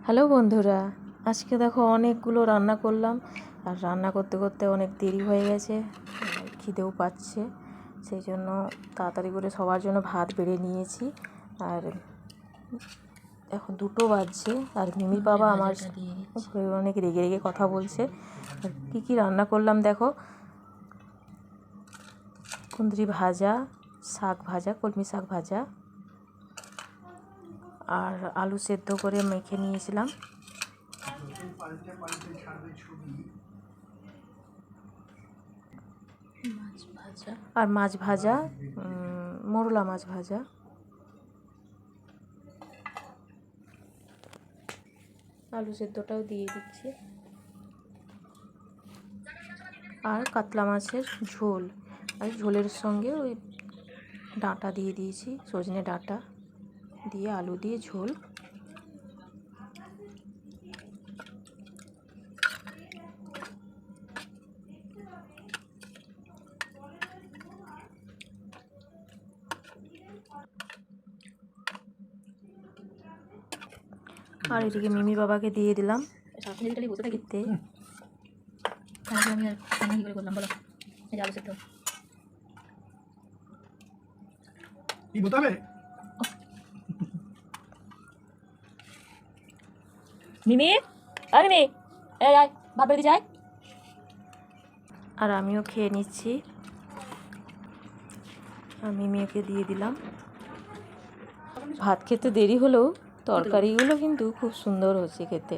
Hello বন্ধুরা, আজকে দেখো অনেকগুলো রান্না করলাম। আর রান্না করতে করতে অনেক দেরি হয়ে গেছে, খিদেও পাচ্ছে। সেই জন্য তাড়াতাড়ি করে সবার জন্য ভাত বেড়ে নিয়েছি। আর এখন 2টো বাজছে। আর মিমির বাবা আমার অনেক রেগে রেগে কথা বলছে। আর কী রান্না করলাম দেখো, কুঁদরি ভাজা, শাক ভাজা, কলমি শাক ভাজা, আর আলু সেদ্ধ করে মেখে নিয়েছিলাম। আর মাছ ভাজা, মোরলা মাছ ভাজা। আলু সেদ্ধটাও দিয়ে দিচ্ছি। আর কাতলা মাছের ঝোল, আর ঝোলের সঙ্গে ওই ডাঁটা দিয়ে দিয়েছি, সজনে ডাঁটা দিয়ে আলু দিয়ে ঝোল। আর এদিকে মিমির বাবাকে দিয়ে দিলাম খেতে। মিমি, আরে মিমি, এই আয় ভাত বেড়ে যাই। আর আমিও খেয়ে নিচ্ছি। আর মিমিকে দিয়ে দিলাম। ভাত খেতে দেরি হলেও তরকারিগুলো কিন্তু খুব সুন্দর হচ্ছে খেতে।